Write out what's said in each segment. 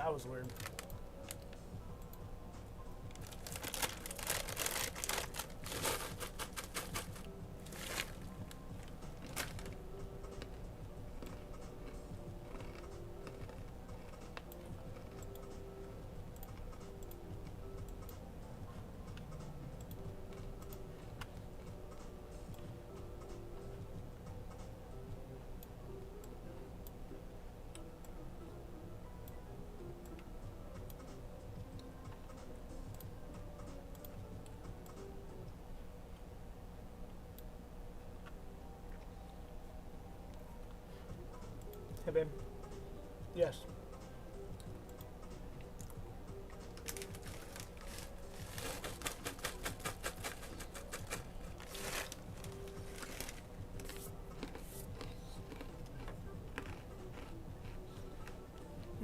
That was weird. Hey, babe. Yes.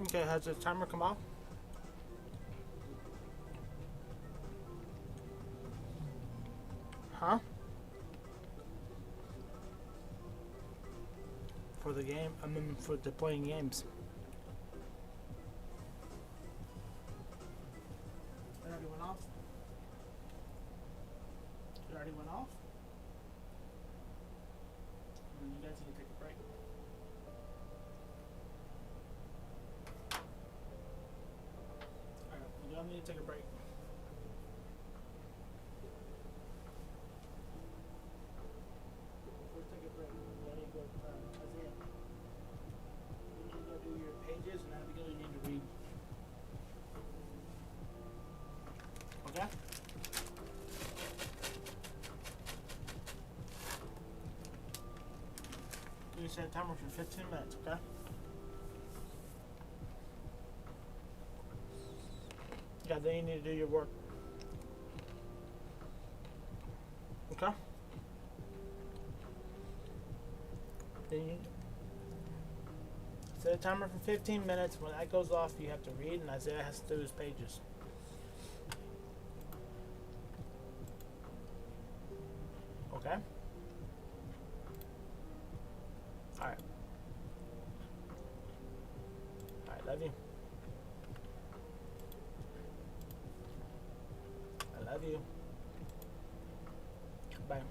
Okay, has the timer come off? Huh? For the game? I mean, for the playing games. It already went off? It already went off? You guys need to take a break. Alright, you all need to take a break. We'll take a break. You need to go, Isaiah. You need to go do your pages, and Abigail, you need to read. Okay? You set a timer for 15 minutes, okay? Yeah, then you need to do your work. Okay? Then you set a timer for 15 minutes. When that goes off, you have to read, and Isaiah has to do his pages. Okay? Alright. Alright, love you. I love you. Bye.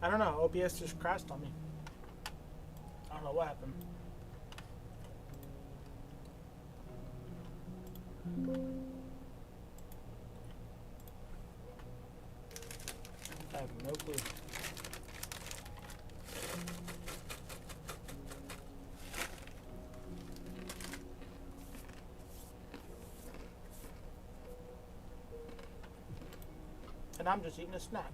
I don't know, OBS just crashed on me. I don't know what happened. I have no clue. And I'm just eating a snack.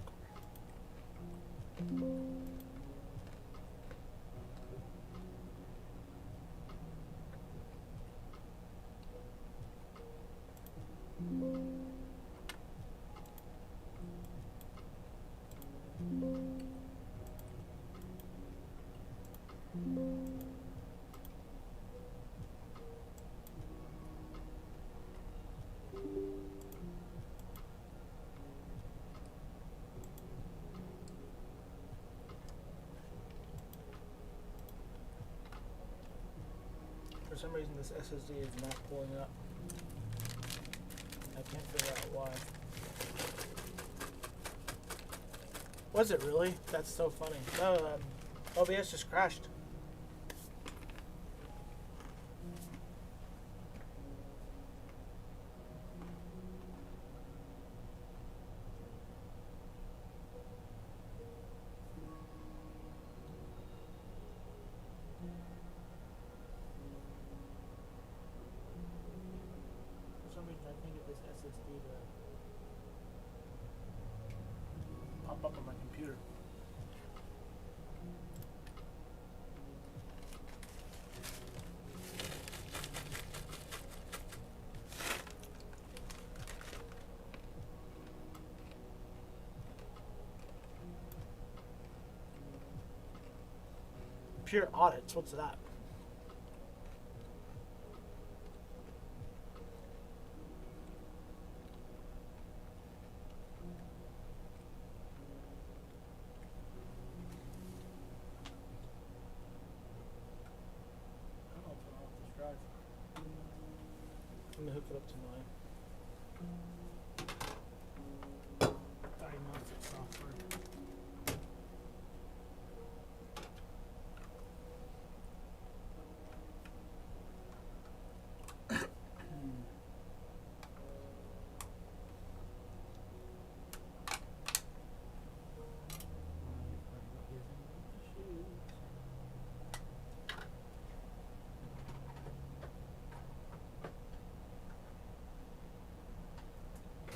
For some reason this SSD is not pulling up. I can't figure out why. Was it really? That's so funny. No, OBS just crashed. For some reason, I think of this SSD to pop up on my computer. Pure audits, what's that? I don't know what's wrong with this drive. Let me hook it up to my diagnostic software.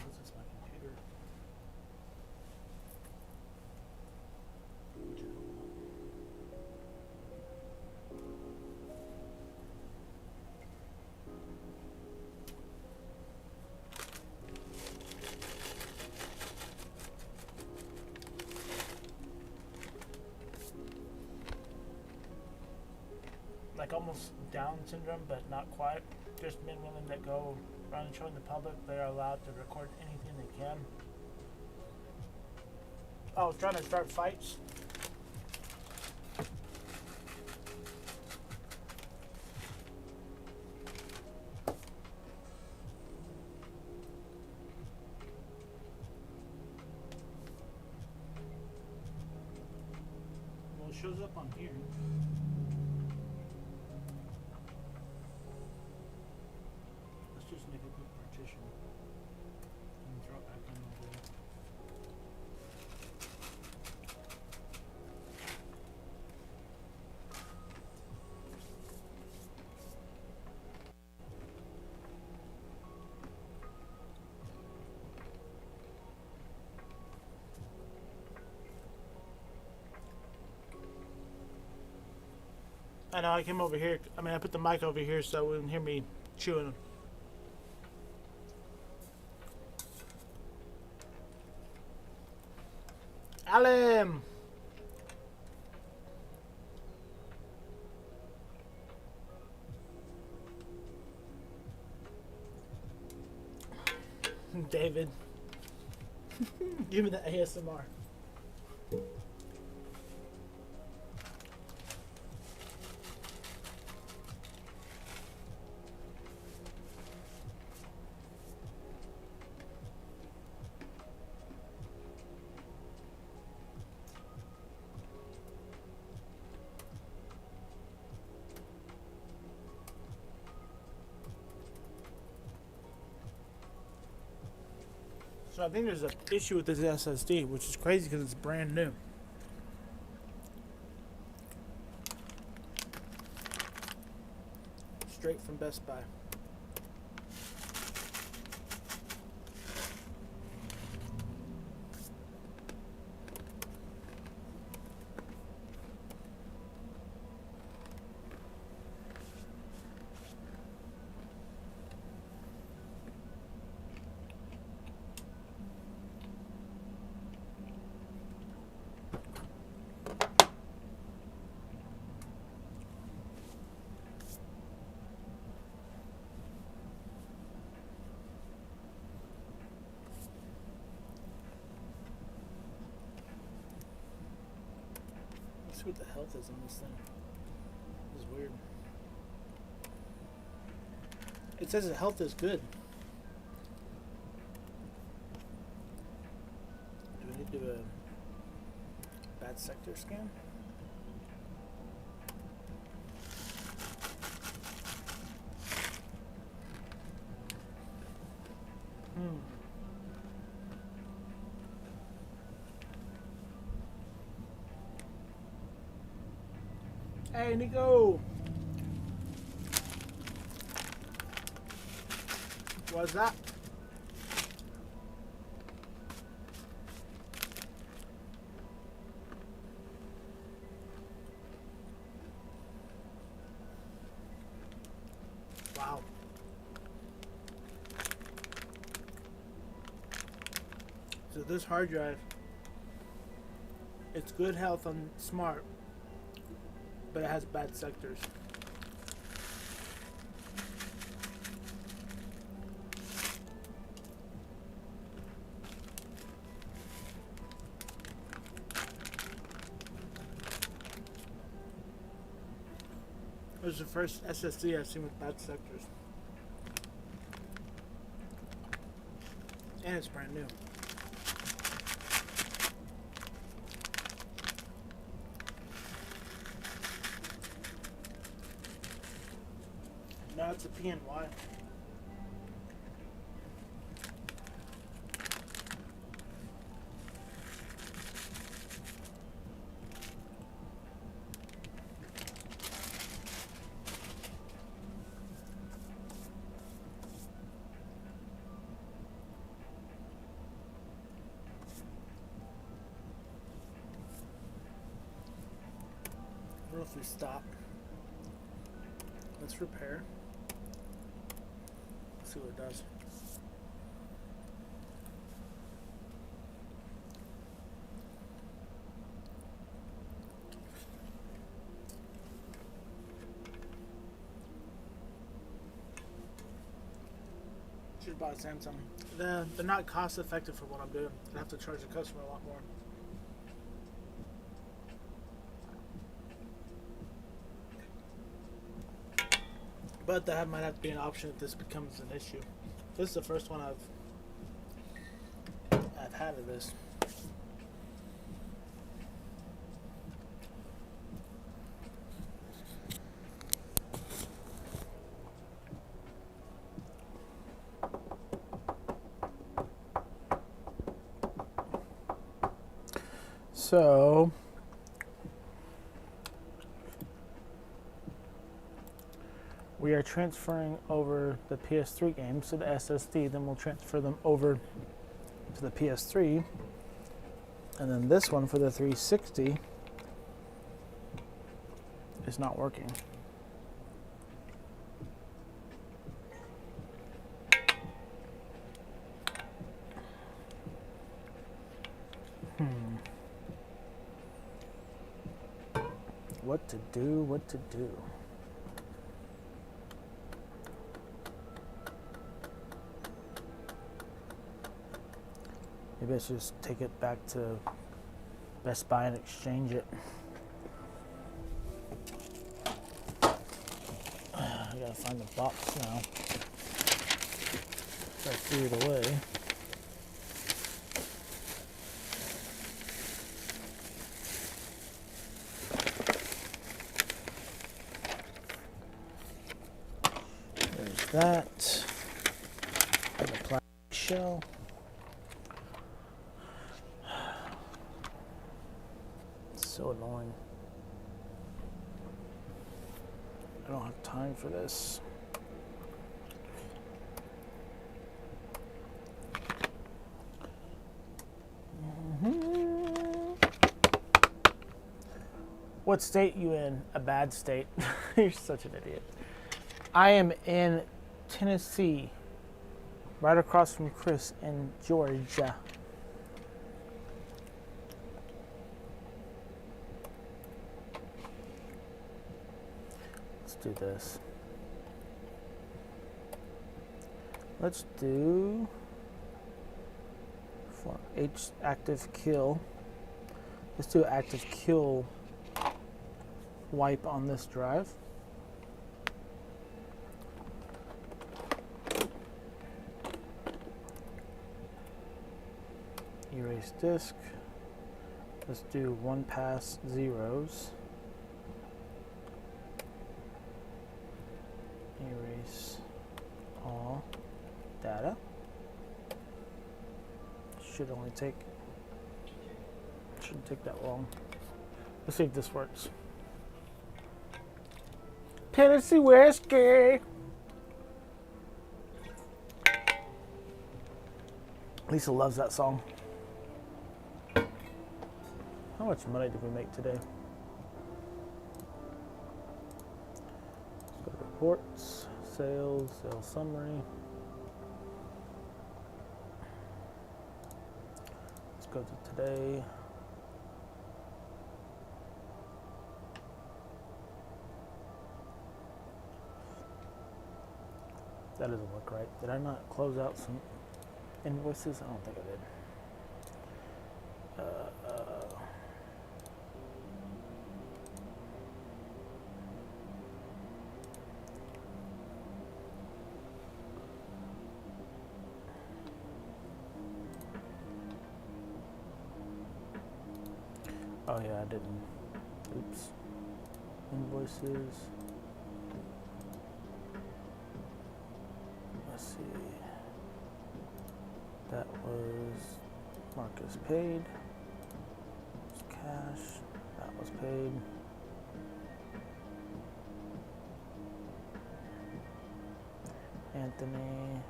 This is my computer. Like almost Down syndrome, but not quite. Just men and women that go around showing the public they're allowed to record anything they can. I was trying to start fights. Well, it shows up on here. Let's just make a quick partition and throw it back in over there. I know I came over here. I mean, I put the mic over here so you wouldn't hear me chewing. Alan! David. Give me the ASMR. So I think there's an issue with this SSD, which is crazy because it's brand new. Straight from Best Buy. Let's see what the health is on this thing. This is weird. It says the health is good. Do I need to Bad sector scan. Hey, Nico! What's that? Wow. So this hard drive, it's good health on smart, but it has bad sectors. It was the first SSD I've seen with bad sectors. And it's brand new. No, it's a PNY. I don't know if we stop. Let's repair. Let's see what it does. Should have bought a Samsung. They're not cost effective for what I'm doing. I have to charge the customer a lot more. But that might have to be an option if this becomes an issue. This is the first one I've had of this. So we are transferring over the PS3 games to the SSD, then we'll transfer them over to the PS3, and then this one for the 360 is not working. What to do, what to do. Maybe I should just take it back to Best Buy and exchange it. I gotta find the box now. I threw it away. There's that. And the plastic shell. So annoying. I don't have time for this. What state you in? A bad state. You're such an idiot. I am in Tennessee, right across from Chris in Georgia. Let's do this. Let's do for H active kill. Let's do active kill wipe on this drive. Erase disk. Let's do one pass zeros. Erase all data. Shouldn't take that long. Let's see if this works. Tennessee whiskey. Lisa loves that song. How much money did we make today? Let's go to reports, sales summary. Let's go to today. That doesn't look right. Did I not close out some invoices? I don't think I did. Oh yeah, I didn't. Oops. Invoices. Let's see. That was Marcus paid. It's cash. That was paid. Anthony,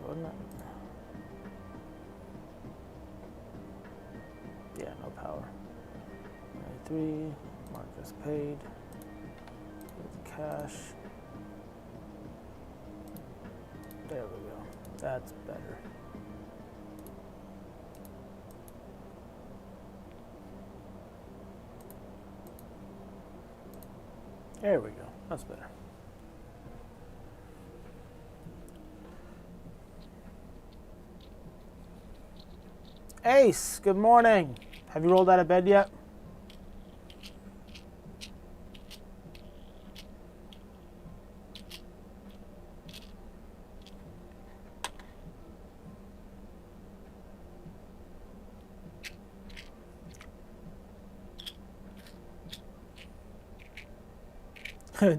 wasn't it? Yeah, no power. 93, Marcus paid. With cash. There we go. That's better. There we go. That's better. Ace, good morning. Have you rolled out of bed yet?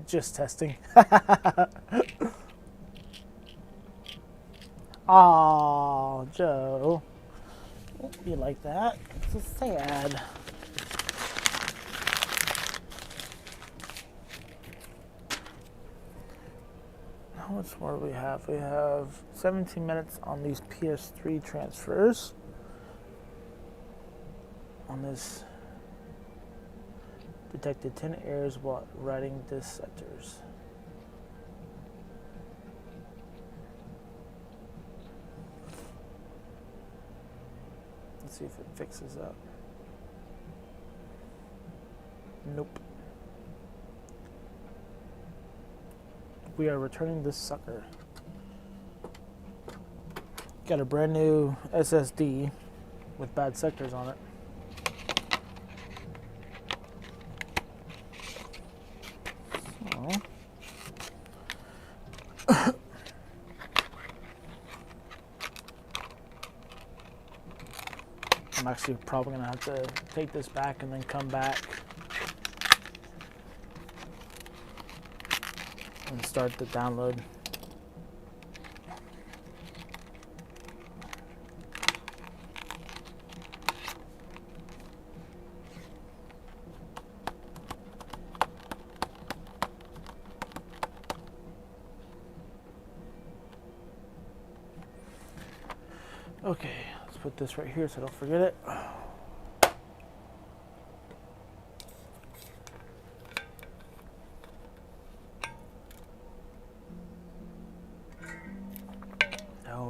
Just testing. Oh, Joe. You like that? It's so sad. How much more do we have? We have 17 minutes on these PS3 transfers. On this, detected 10 errors while writing dissectors. Let's see if it fixes up. Nope. We are returning this sucker. Got a brand new SSD with bad sectors on it. I'm actually probably going to have to take this back and then come back and start the download. Okay, let's put this right here so I don't forget it.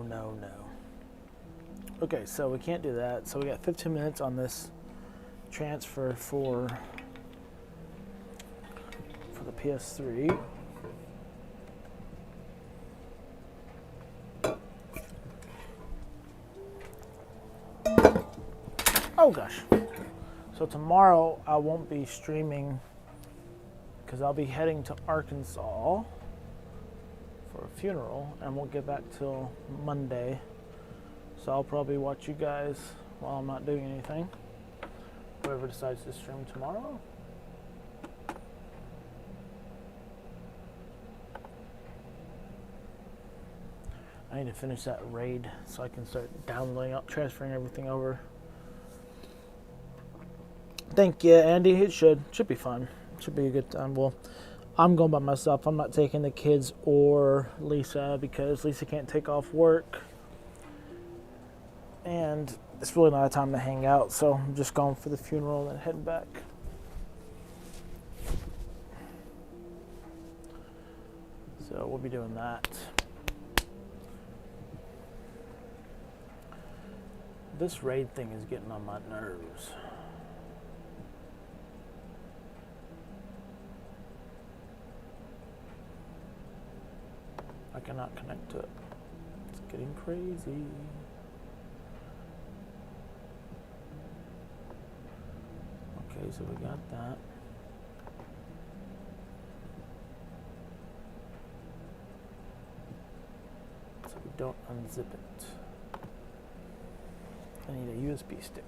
No. Okay, so we can't do that. So we got 15 minutes on this transfer for the PS3. Oh gosh. So tomorrow I won't be streaming because I'll be heading to Arkansas for a funeral and won't get back till Monday. So I'll probably watch you guys while I'm not doing anything. Whoever decides to stream tomorrow. I need to finish that raid so I can start downloading, transferring everything over. Thank you, Andy. It should be fun. It should be a good time. Well, I'm going by myself. I'm not taking the kids or Lisa because Lisa can't take off work. And it's really not a time to hang out, so I'm just going for the funeral and heading back. So we'll be doing that. This raid thing is getting on my nerves. I cannot connect to it. It's getting crazy. Okay, so we got that. So we don't unzip it. I need a USB stick.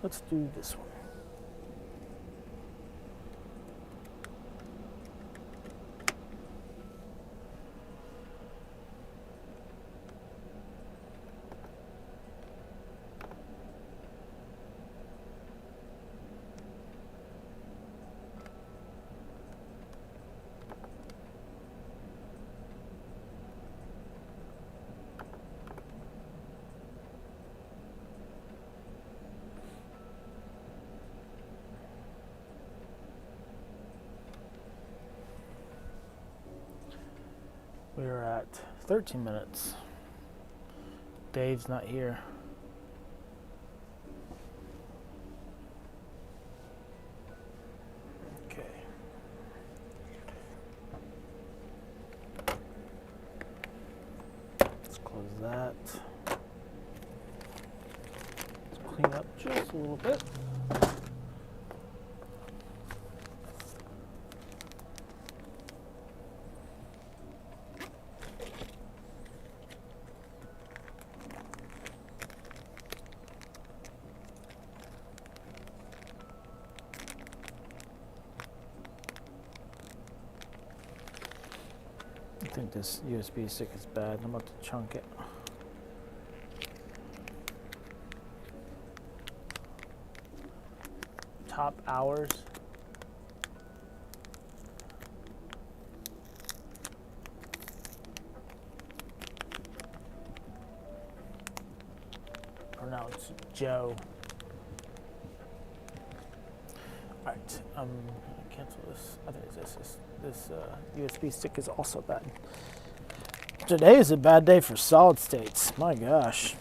Let's do this one. We're at 13 minutes. Dave's not here. Okay. Let's close that. Let's clean up just a little bit. I think this USB stick is bad. I'm about to chunk it. Top hours. Or no, it's Joe. Alright, cancel this. I think this USB stick is also bad. Today is a bad day for solid states. My gosh.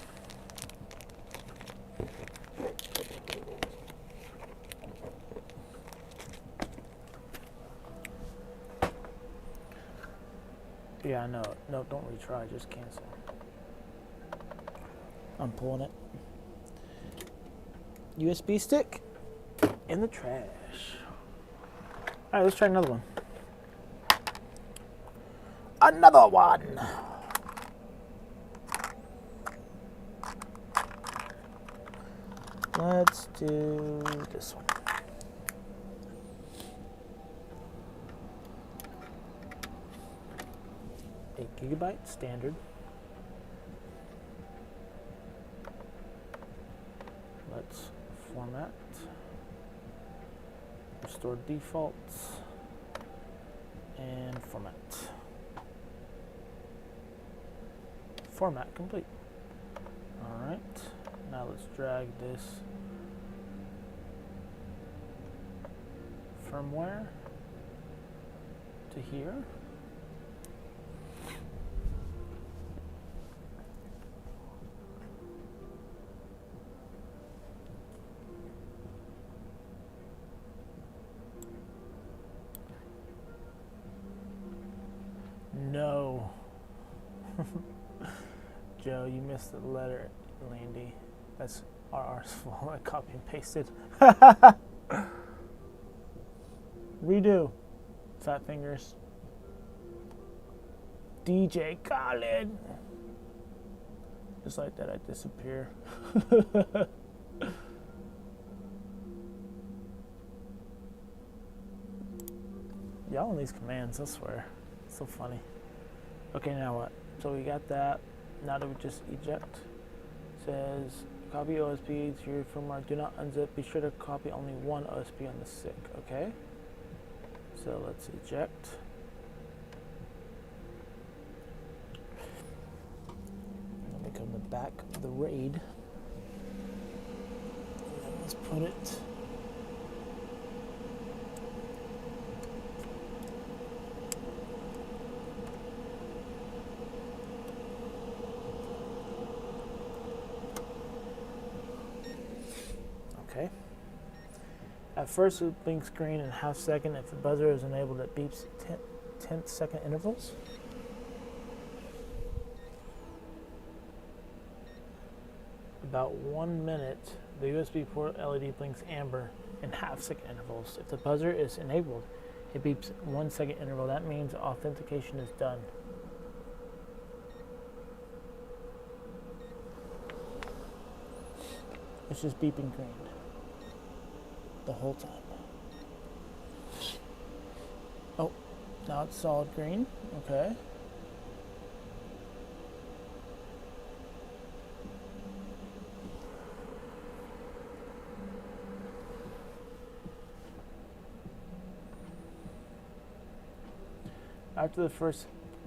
Yeah, no, don't retry, just cancel. I'm pulling it. USB stick in the trash. All right, let's try another one. Another one. Let's do this one. Eight gigabyte standard. Let's format. Restore defaults. And format. Format complete. Alright, now let's drag this firmware to here. No. Joe, you missed the letter, Landy. That's RR's full. I copy and pasted. Redo. Fat fingers. DJ Khaled. Just like that, I disappear. Y'all on these commands, I swear. It's so funny. Okay, now what? So we got that. Now that we just eject. Says, copy OSP to your firmware. Do not unzip. Be sure to copy only one OSP on the SIC. Okay? So let's eject. Let me come to the back of the RAID. And let's put it. Okay. At first it blinks green in half second. If the buzzer is enabled, it beeps 10th second intervals. About 1 minute, the USB port LED blinks amber in half second intervals. If the buzzer is enabled, it beeps 1 second interval. That means authentication is done. It's just beeping green the whole time. Oh, now it's solid green. Okay. After the first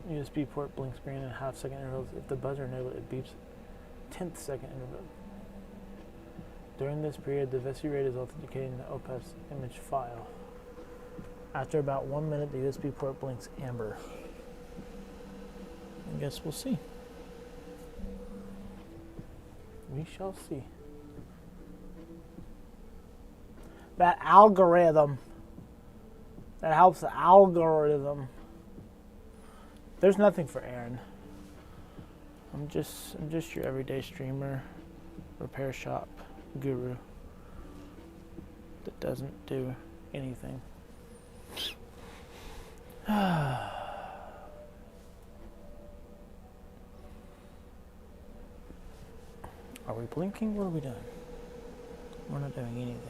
USB port blinks green in half second intervals, if the buzzer enabled, it beeps 10th second interval. During this period, the VESI RAID is authenticating the OPS image file. After about 1 minute, the USB port blinks amber. I guess we'll see. We shall see. That algorithm. That helps the algorithm. There's nothing for Aaron. I'm just your everyday streamer, repair shop guru that doesn't do anything. Are we blinking? What are we doing? We're not doing anything.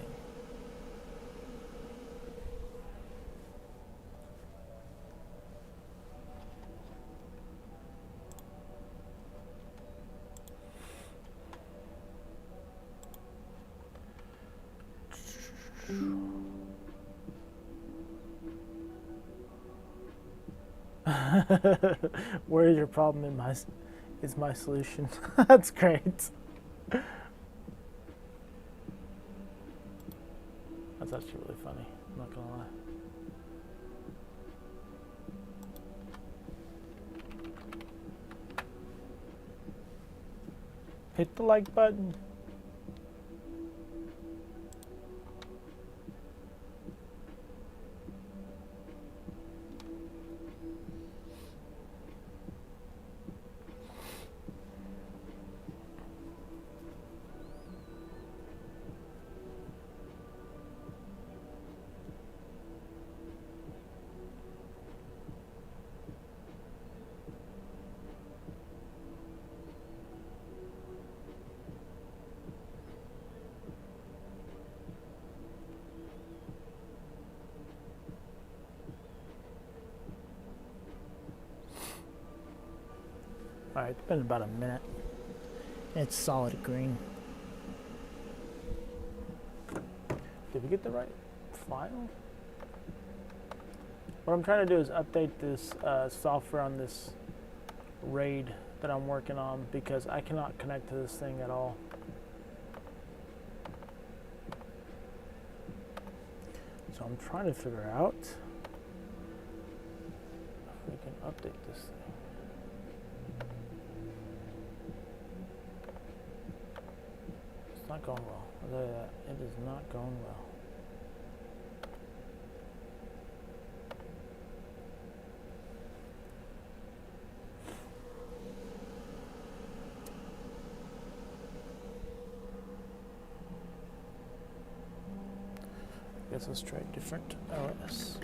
Where is your problem is my solution. That's great. That's actually really funny. I'm not gonna lie. Hit the like button. Alright, it's been about a minute. It's solid green. Did we get the right file? What I'm trying to do is update this software on this RAID that I'm working on because I cannot connect to this thing at all. So I'm trying to figure out if we can update this thing. It's not going well. I'll tell you that. It is not going well. Guess let's try a different OS.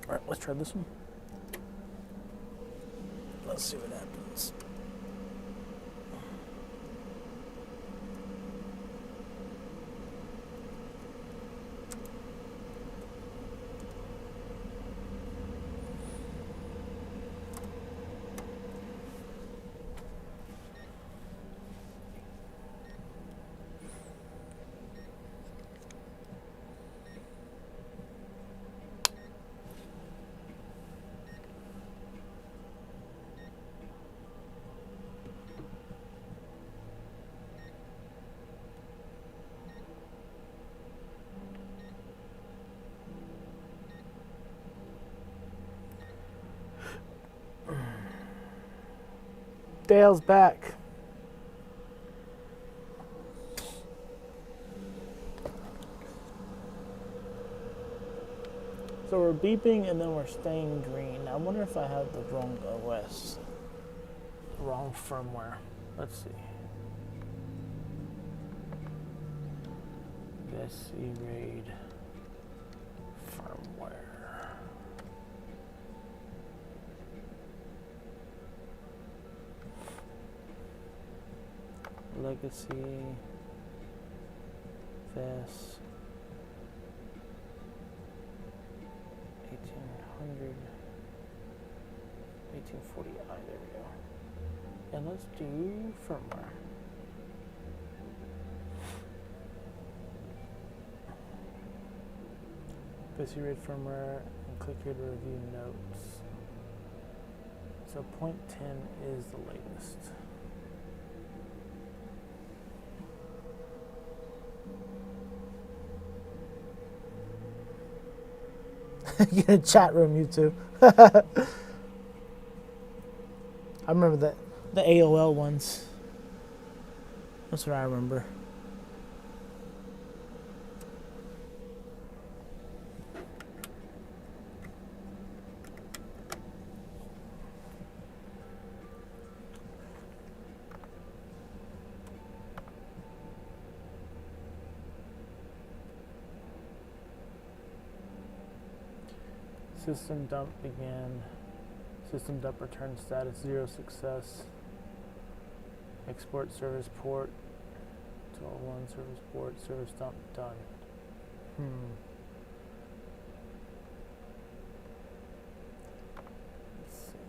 All right, let's try this one. Let's see what happens. Dale's back. So we're beeping and then we're staying green. I wonder if I have the wrong OS. Wrong firmware. Let's see. SC RAID firmware. Legacy, VES, 1800, 1840i, there we go. And let's do firmware. SC RAID firmware, and click here to review notes. So 0.10 is the latest. Get a chat room, you two. I remember the AOL ones. That's what I remember. System dump began. System dump return status 0 success. Export service port 201 service port service dump done. Let's see.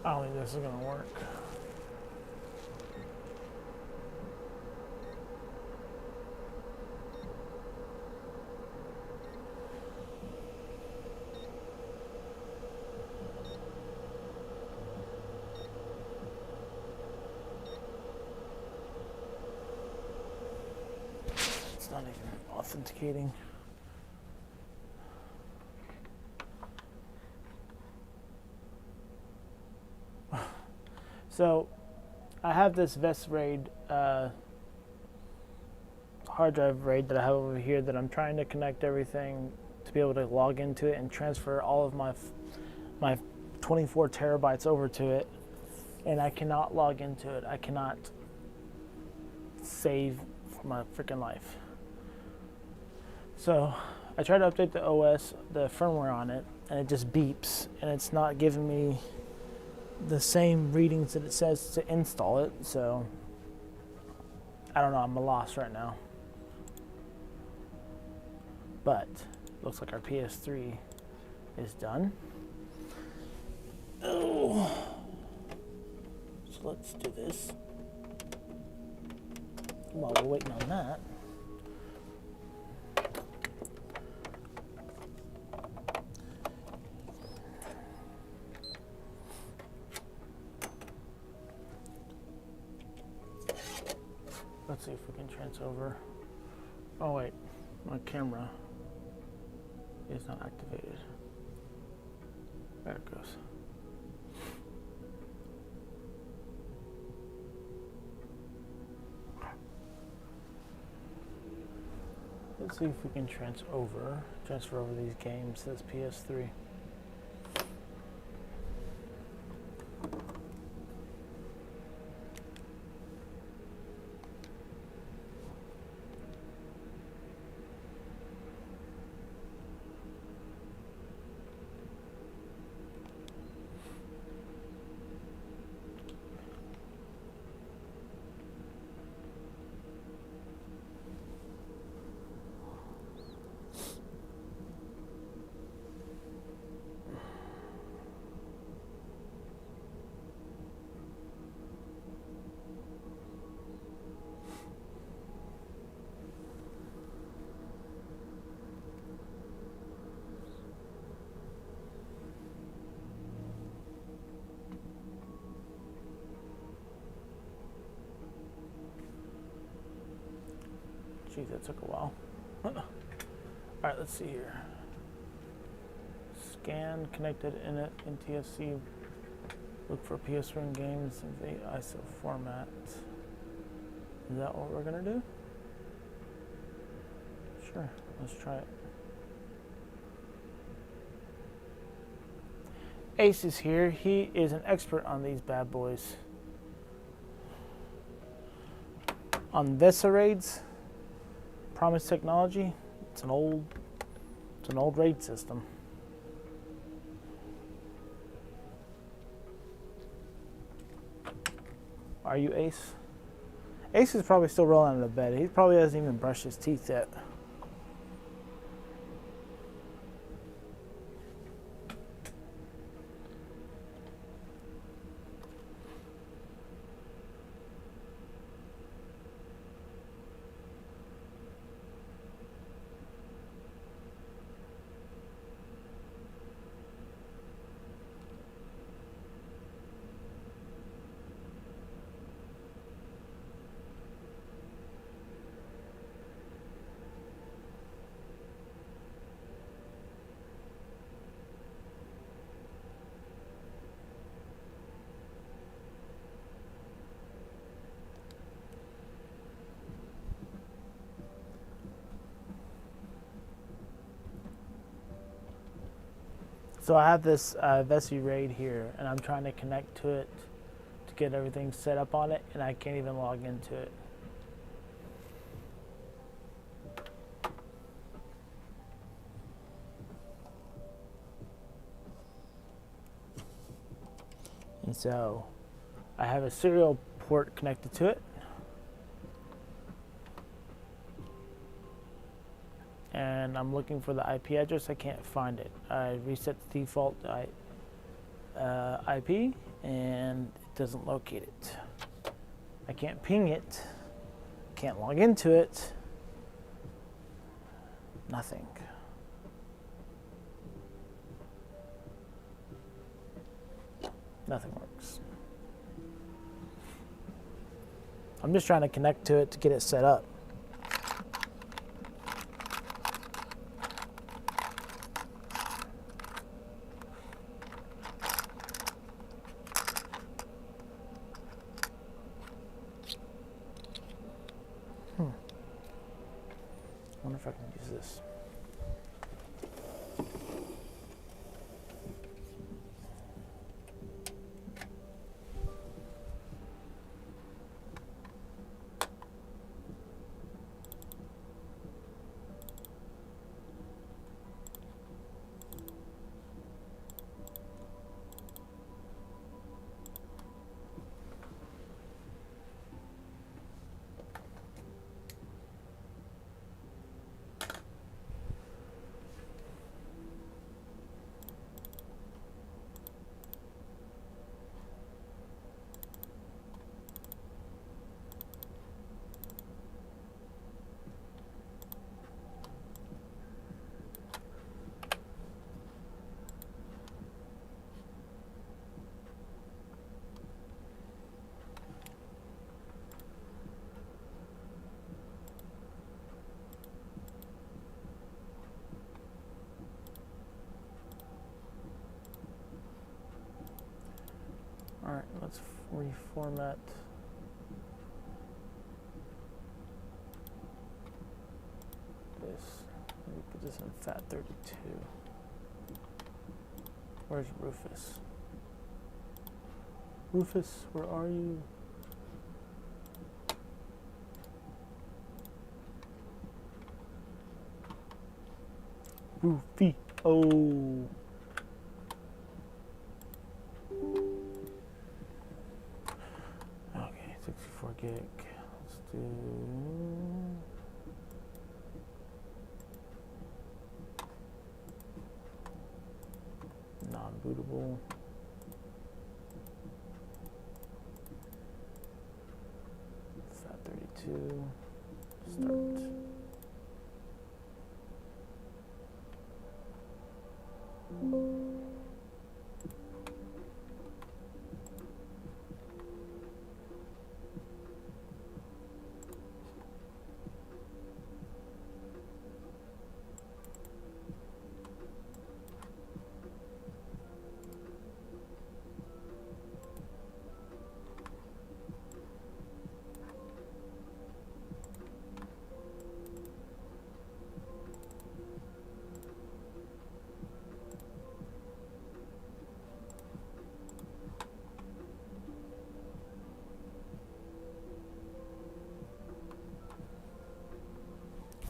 I don't think this is gonna work. It's not even authenticating. So I have this VES RAID hard drive RAID that I have over here that I'm trying to connect everything to be able to log into it and transfer all of my 24 terabytes over to it, and I cannot log into it. I cannot save for my freaking life. So I try to update the OS, the firmware on it, and it just beeps, and it's not giving me the same readings that it says to install it. So I don't know, I'm a loss right now. But looks like our PS3 is done. Oh, so let's do this while we're waiting on that. Let's see if we can transfer over. Oh wait, my camera is not activated. There it goes. Let's see if we can transfer over these games to this PS3. Geez, that took a while. Alright, let's see here. Scan, connected init, NTSC. Look for PS1 games in the ISO format. Is that what we're going to do? Sure, let's try it. Ace is here. He is an expert on these bad boys. On VES RAIDs, Promise Technology, it's an old RAID system. Are you Ace? Ace is probably still rolling out of bed. He probably hasn't even brushed his teeth yet. So I have this VES RAID here, and I'm trying to connect to it to get everything set up on it, and I can't even log into it. And so I have a serial port connected to it. And I'm looking for the IP address. I can't find it. I reset the default IP, and it doesn't locate it. I can't ping it, can't log into it, nothing. Nothing works. I'm just trying to connect to it to get it set up. I wonder if I can use this. All right, let's reformat. This. Maybe put this in FAT32. Where's Rufus? Rufus, where are you? Rufy. Oh. Okay, 64 gig. Let's do non-bootable. FAT32. Start.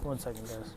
One second, guys.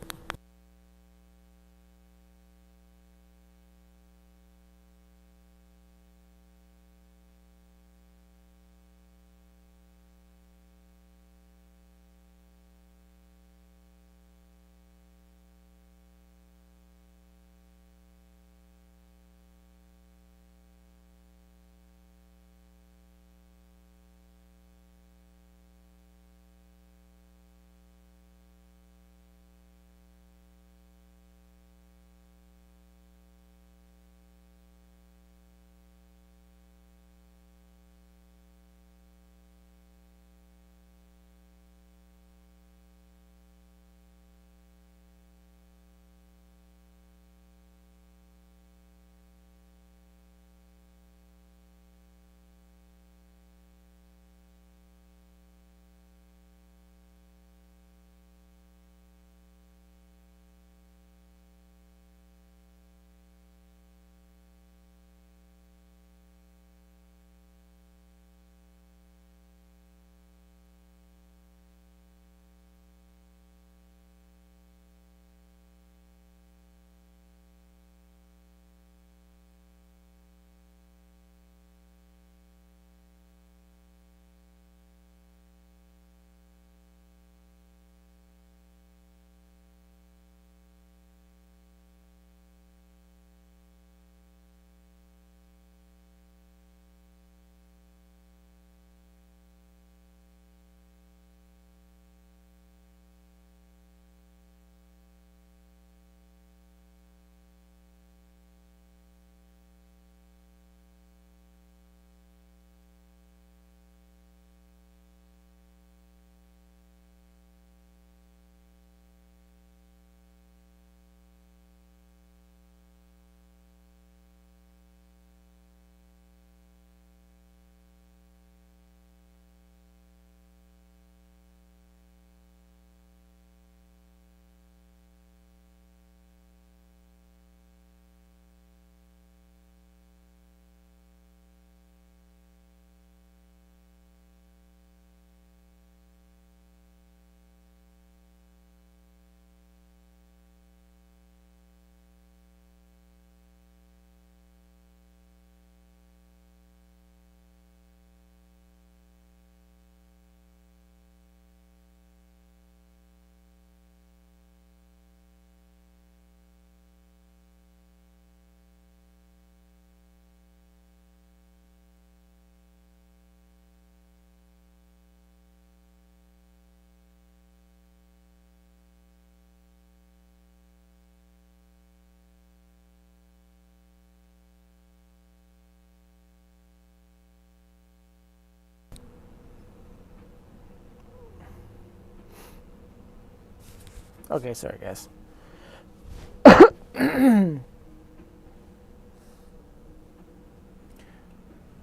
Okay, sorry guys.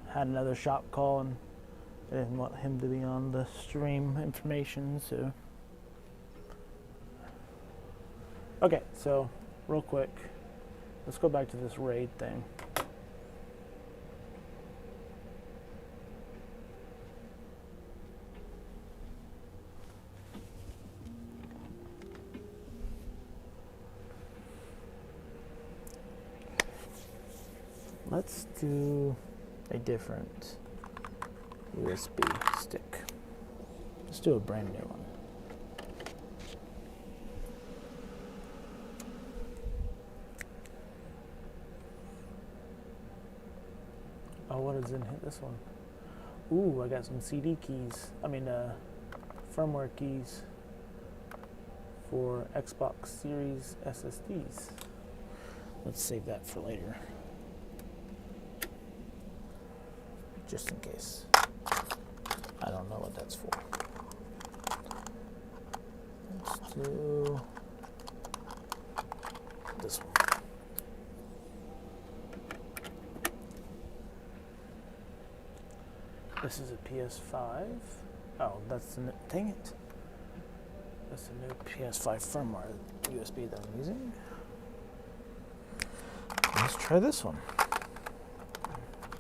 Had another shop call and I didn't want him to be on the stream information, so. Okay, so real quick, let's go back to this raid thing. Let's do a different USB stick. Let's do a brand new one. Oh, what is in this one? Ooh, I got some CD keys. Firmware keys for Xbox Series SSDs. Let's save that for later. Just in case. I don't know what that's for. Let's do this one. This is a PS5. Oh, that's the dang it. That's the new PS5 firmware USB that I'm using. Let's try this one.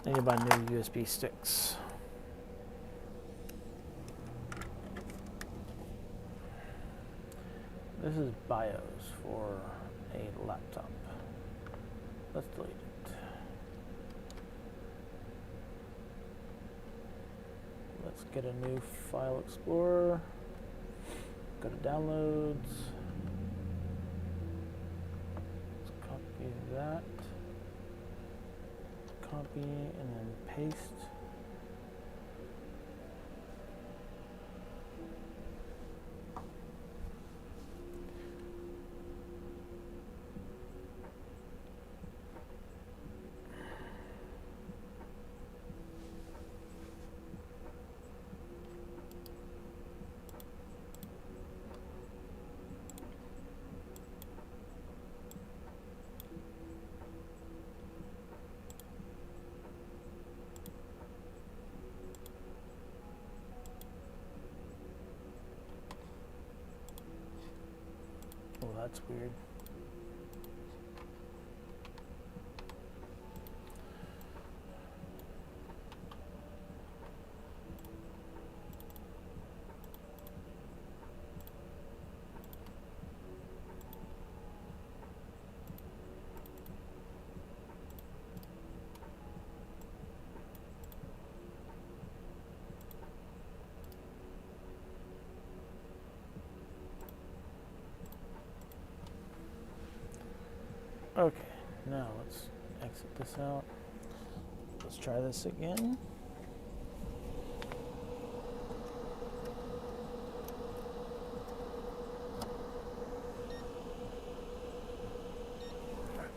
I need to buy new USB sticks. This is BIOS for a laptop. Let's delete it. Let's get a new file explorer. Go to downloads. Let's copy that. Copy and then paste. Oh, that's weird. Okay, now let's exit this out. Let's try this again.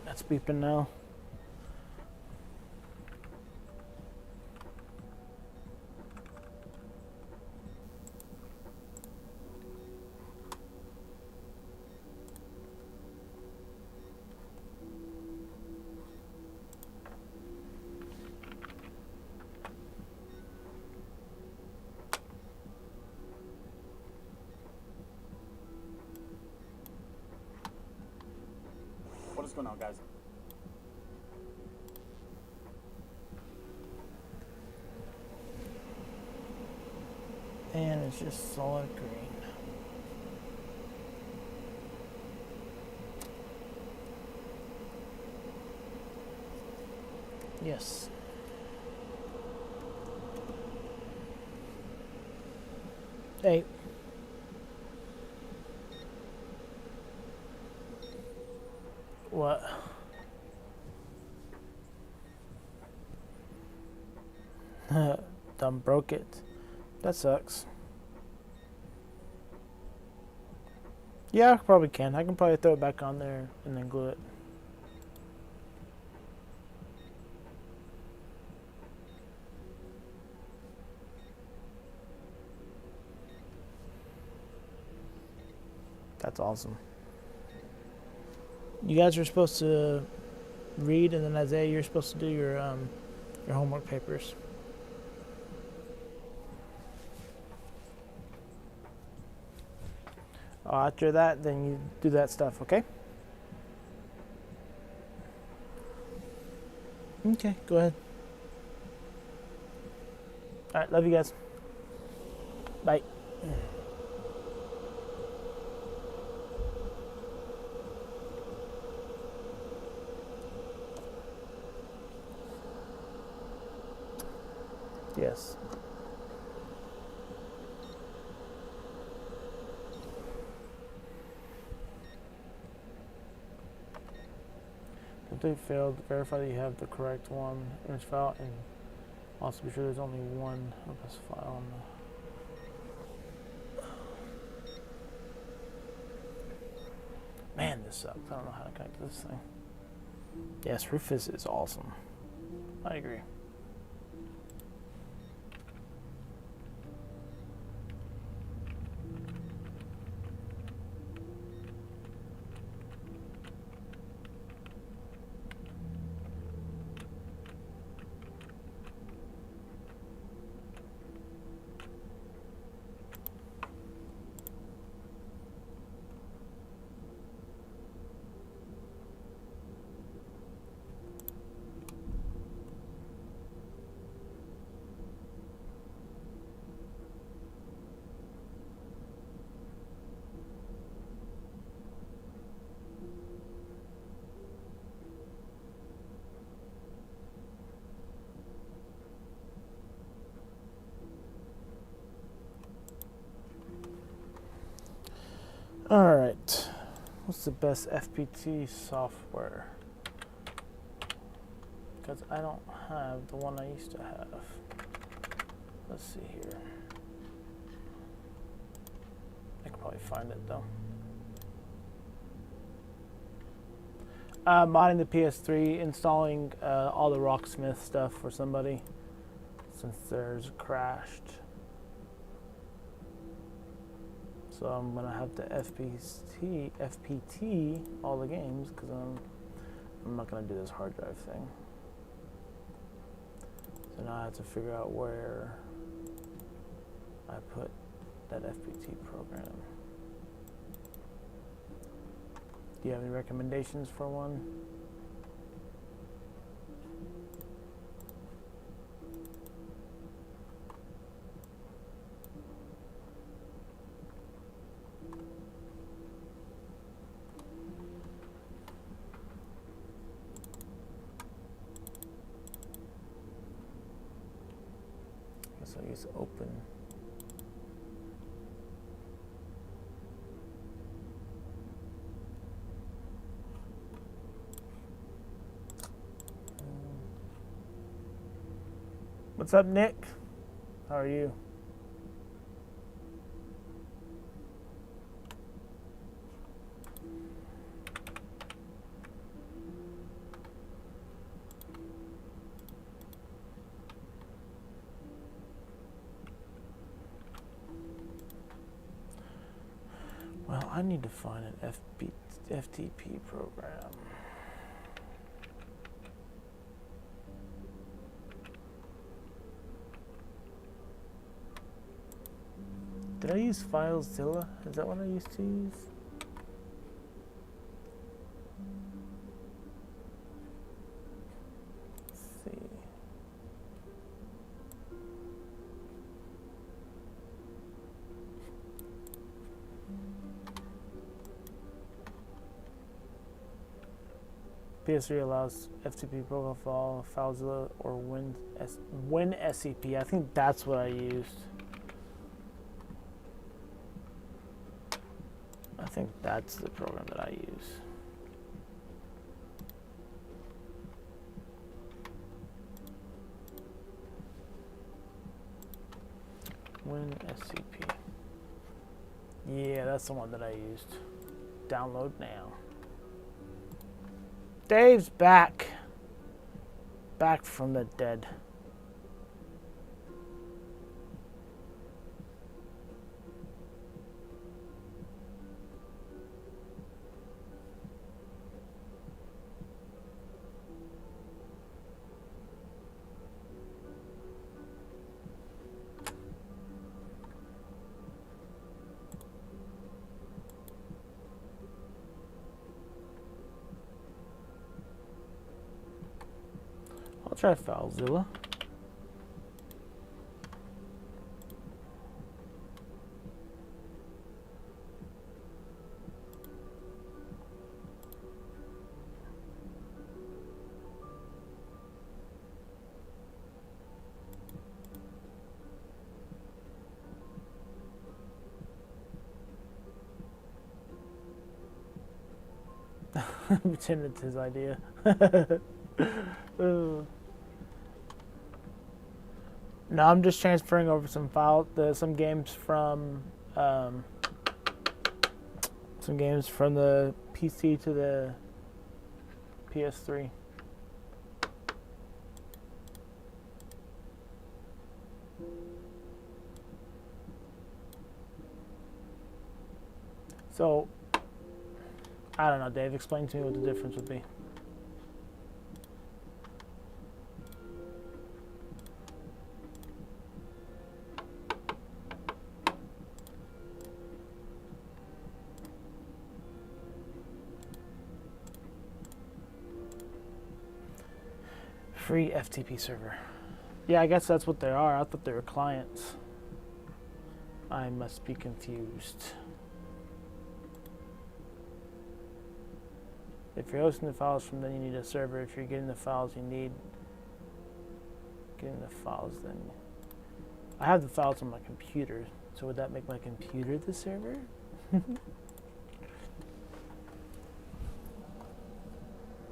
That's beeping now. What is going on, guys? And it's just solid green. Yes. Hey. What? Dumb broke it. That sucks. Yeah, I probably can. I can probably throw it back on there and then glue it. That's awesome. You guys are supposed to read, and then Isaiah, you're supposed to do your homework papers. After that, then you do that stuff, okay? Okay, go ahead. All right, love you guys. Bye. Yes. Complete failed. Verify that you have the correct one image file, and also be sure there's only one of this file. Man, this sucks. I don't know how to connect to this thing. Yes, Rufus is awesome. I agree. All right. What's the best FPT software? Because I don't have the one I used to have. Let's see here. I could probably find it though. Modding the PS3, installing all the Rocksmith stuff for somebody since theirs crashed. So I'm gonna have to FPT all the games because I'm not gonna do this hard drive thing. So now I have to figure out where I put that FPT program. Do you have any recommendations for one? So use open. What's up, Nick? How are you? Well, I need to find an FTP program. Did I use FileZilla? Is that what I used to use? Let's see. PS3 allows FTP protocol, FileZilla, or WinSCP. I think that's what I used. I think that's the program that I use. WinSCP. Yeah, that's the one that I used. Download now. Dave's back. Back from the dead. I'll try FileZilla. Pretend it's his idea. No, I'm just transferring over some some games from the PC to the PS3. So, I don't know, Dave, explain to me what the difference would be. Free FTP server. Yeah, I guess that's what they are. I thought they were clients. I must be confused. If you're hosting the files from then, you need a server. If you're getting the files, you need getting the files then. I have the files on my computer, so would that make my computer the server? Let's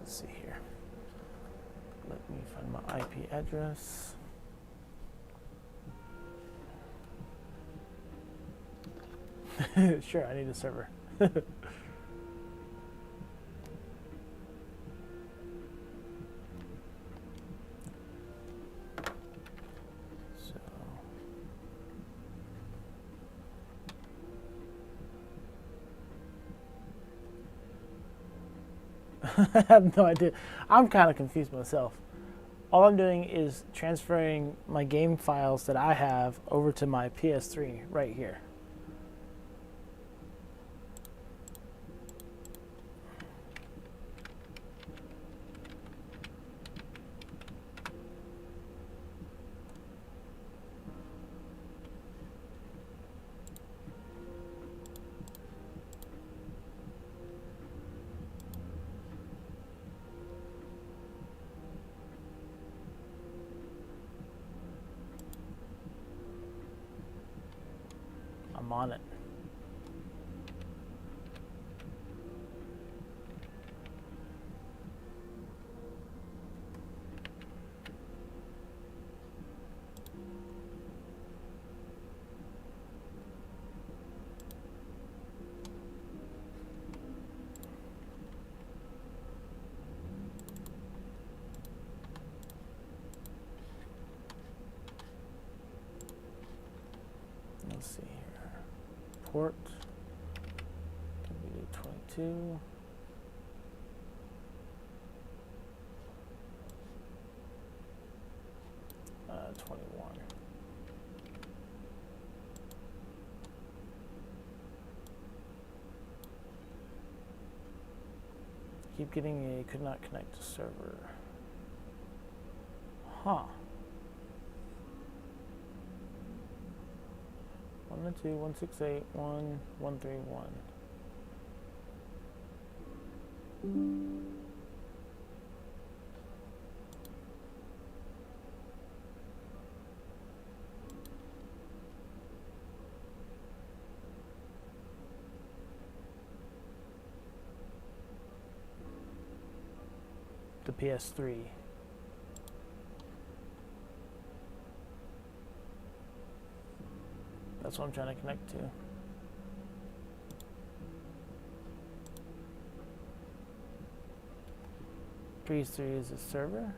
see here. Let me find my IP address. Sure, I need a server. I have no idea. I'm kind of confused myself. All I'm doing is transferring my game files that I have over to my PS3 right here. I'm on it. Let's see here. Port WD22. Uh, 21. Keep getting a could not connect to server. Huh. 192.168.1.131. The PS3. That's what I'm trying to connect to. PS3 is a server?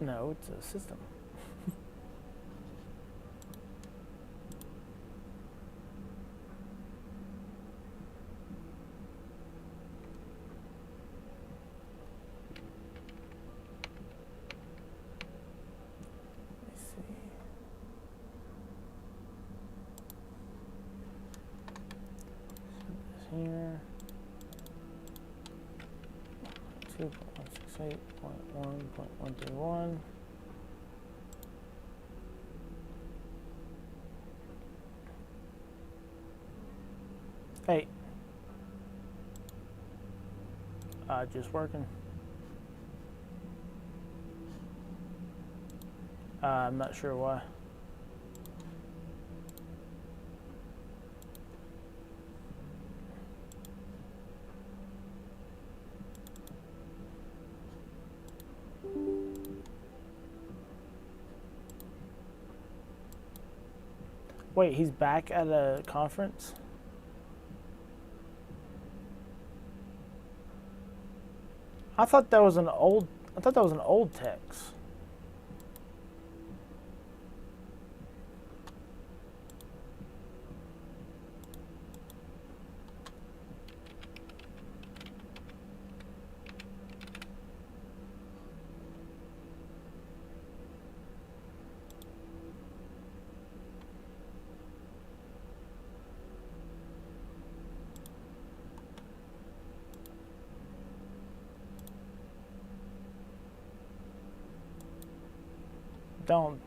No, it's a system. Here, 2.168. 68.1.131. Hey. Just working. I'm not sure why. Wait, he's back at a conference? I thought that was an old text.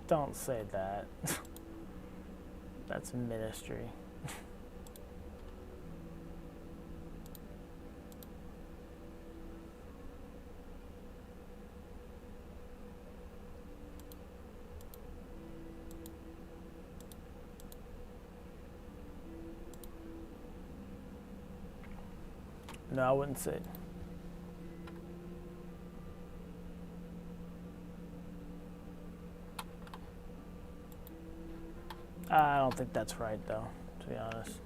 Don't say that. That's ministry. No, I wouldn't say it. I don't think that's right, though, to be honest.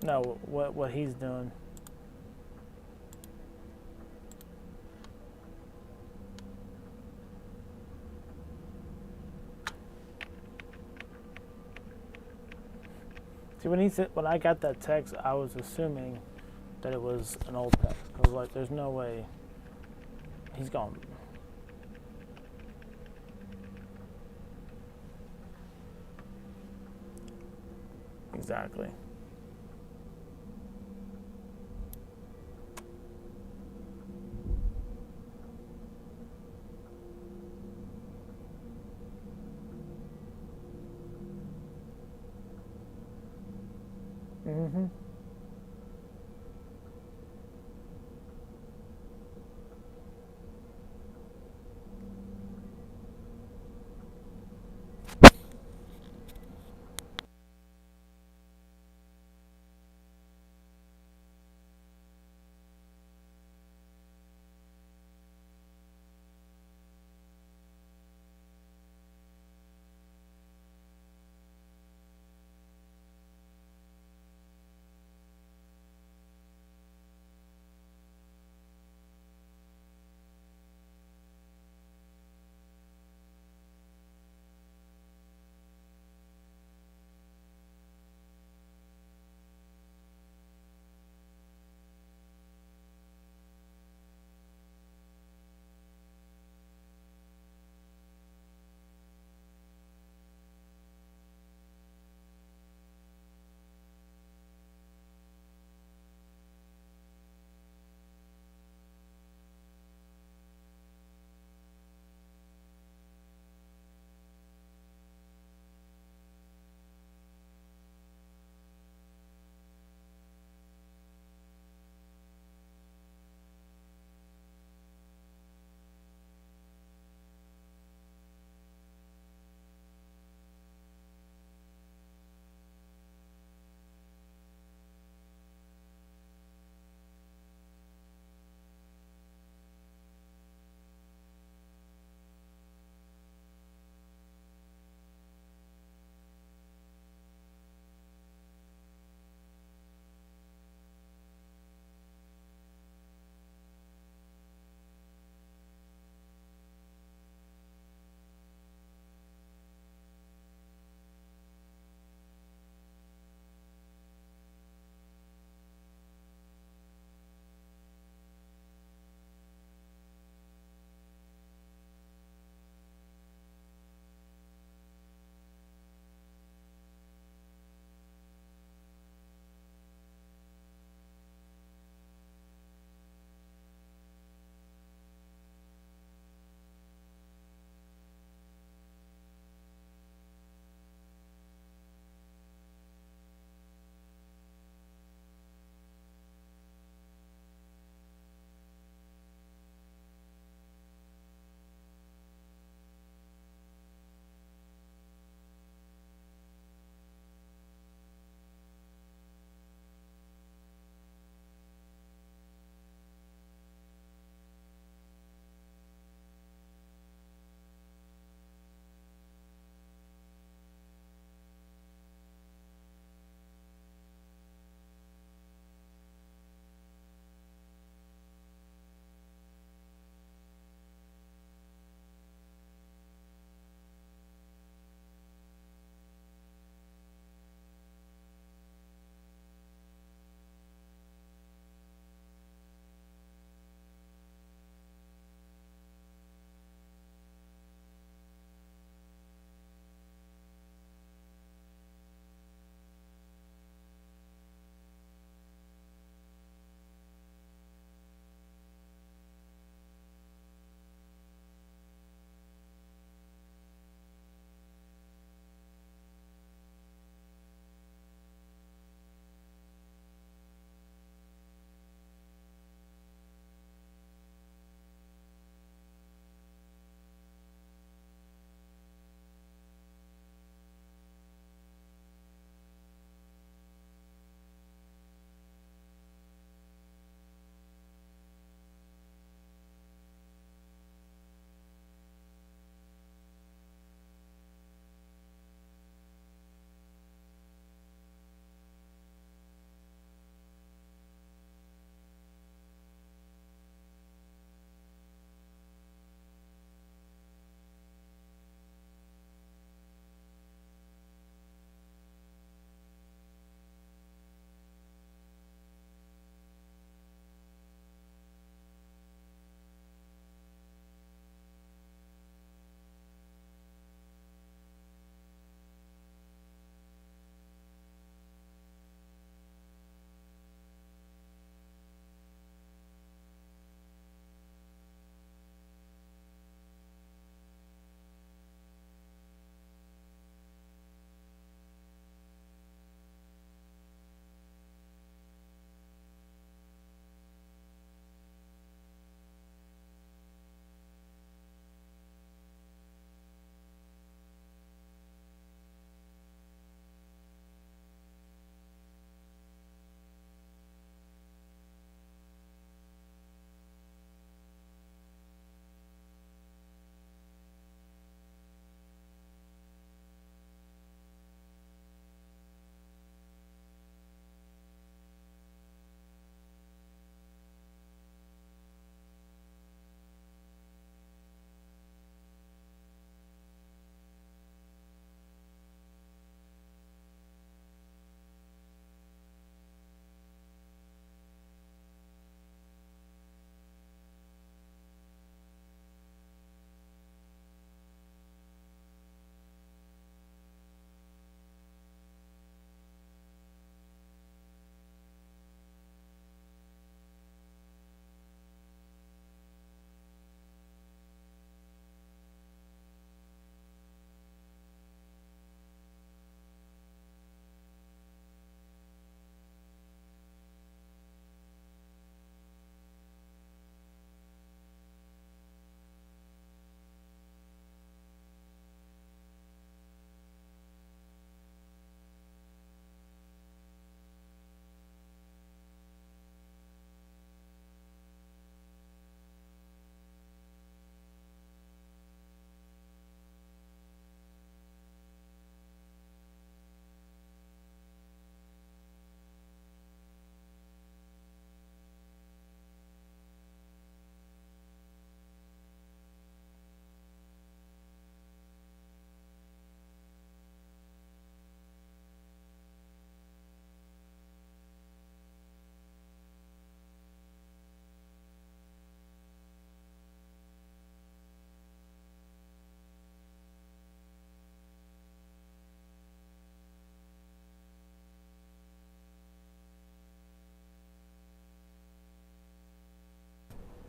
No, what he's doing. See, when I got that text, I was assuming that it was an old text. I was like, there's no way he's gone. Exactly. Mm-hmm.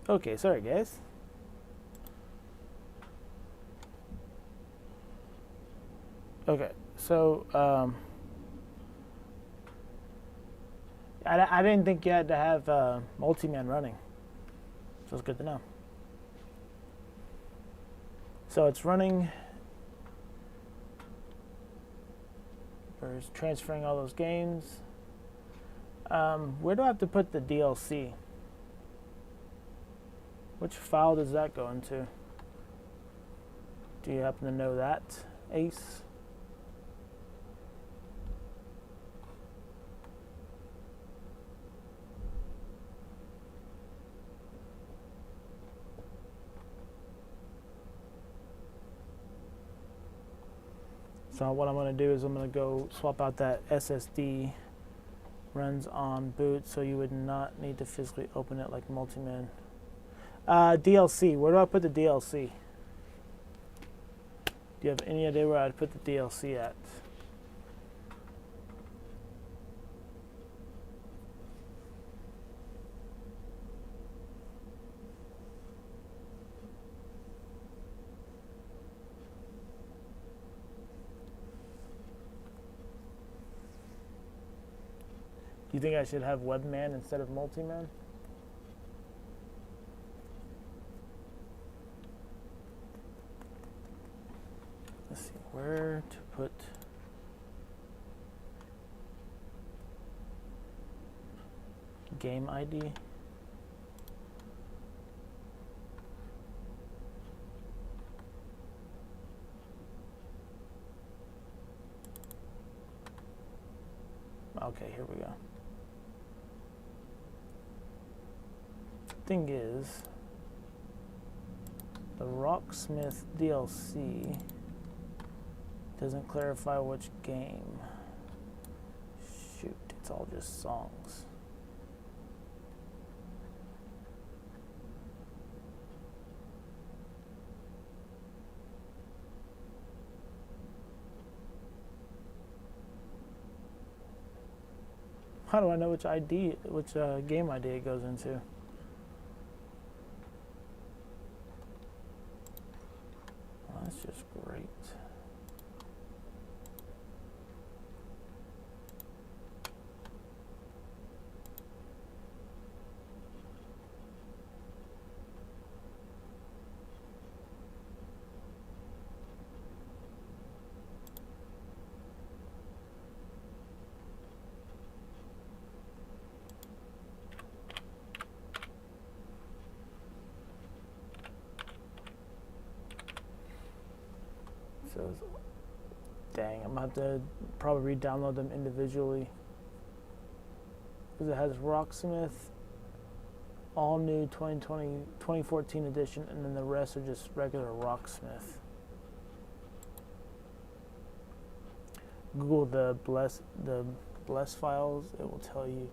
Okay, sorry guys. Okay, so I didn't think you had to have multi-man running, so it's good to know. So it's running. It's transferring all those games. Where do I have to put the DLC? Which file does that go into? Do you happen to know that, Ace? So what I'm going to do is I'm going to go swap out that SSD. Runs on boot, so you would not need to physically open it like multi-man. DLC, where do I put the DLC? Do you have any idea where I'd put the DLC at? Do you think I should have webman instead of multi-man? Let's see, where to put... game ID? Okay, here we go. Thing is, the Rocksmith DLC doesn't clarify which game. Shoot, it's all just songs. How do I know which game ID it goes into? Well, that's just great. So, dang, I'm going to have to probably re-download them individually. Because it has Rocksmith, all new 2014 edition, and then the rest are just regular Rocksmith. Google the Bless files, it will tell you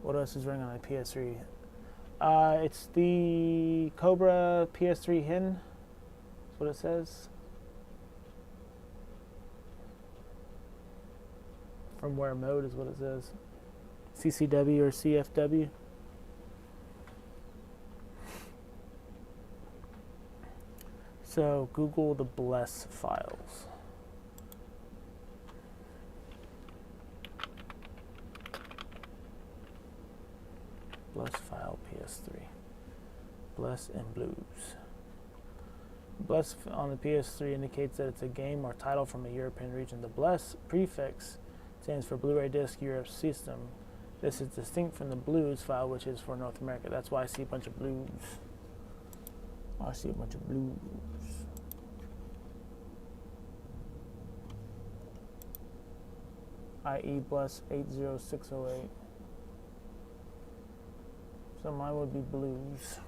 what else is running on my PS3. It's the Cobra PS3 HIN, that's what it says. Firmware mode is what it says. CCW or CFW. So Google the Bless files. Bless file PS3. Bless and Blues. Bless on the PS3 indicates that it's a game or title from a European region. The Bless prefix stands for Blu-ray Disc Europe System. This is distinct from the Blues file, which is for North America. That's why I see a bunch of blues. I see a bunch of blues. i.e. Bless 80608. So mine would be blues.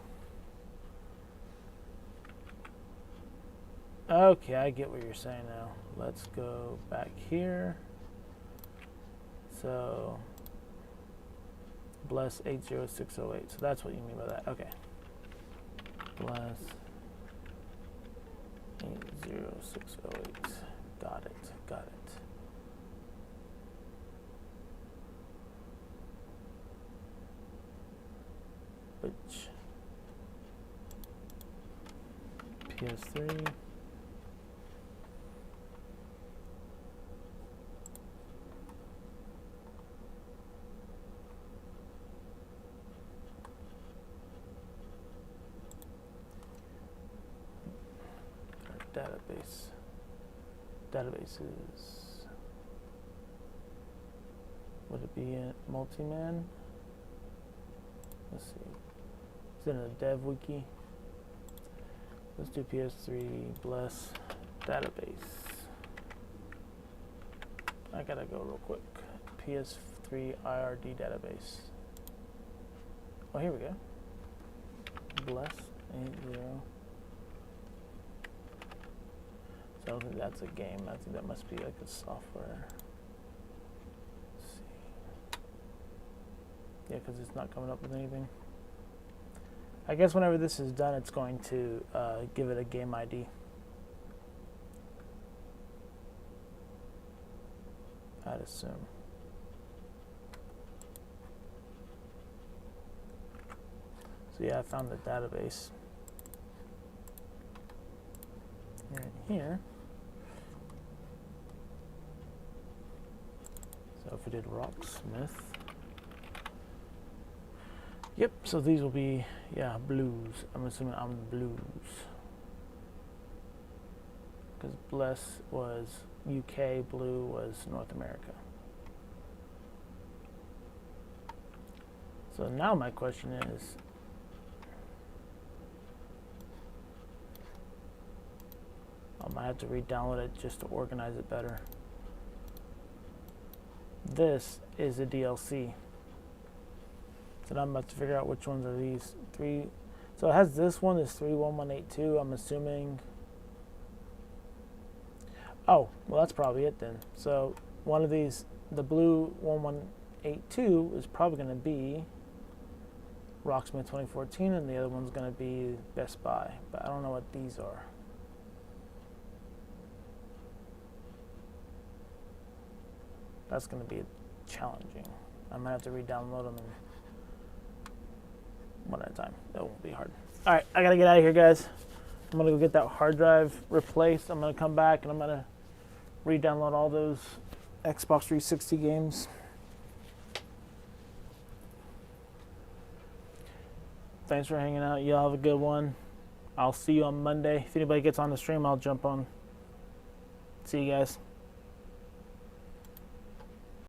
Okay, I get what you're saying now. Let's go back here. So, Bless 80608. So that's what you mean by that. Okay. Bless 80608. Got it. Got it. Which PS3. Databases. Would it be a multi-man? Let's see. It's in a dev wiki. Let's do PS3 bless database. I gotta go real quick. PS3 IRD database. Oh, here we go. Bless 80. I don't think that's a game. I think that must be like a software. Let's see. Yeah, because it's not coming up with anything. I guess whenever this is done, it's going to give it a game ID. I'd assume. So yeah, I found the database. Here. So if we did Rocksmith. Yep, so these will be, yeah, blues. I'm assuming I'm blues. Because Bless was UK, blue was North America. So now my question is, I might have to re-download it just to organize it better. This is a DLC. So now I'm about to figure out which ones are these three. So it has this one, is 31182. I'm assuming. Oh, well, that's probably it then. So one of these, the blue 1182, is probably going to be Rocksmith 2014, and the other one's going to be Best Buy. But I don't know what these are. That's going to be challenging. I might have to re-download them and one at a time. That won't be hard. All right, I got to get out of here, guys. I'm going to go get that hard drive replaced. I'm going to come back and I'm going to re-download all those Xbox 360 games. Thanks for hanging out. Y'all have a good one. I'll see you on Monday. If anybody gets on the stream, I'll jump on. See you guys.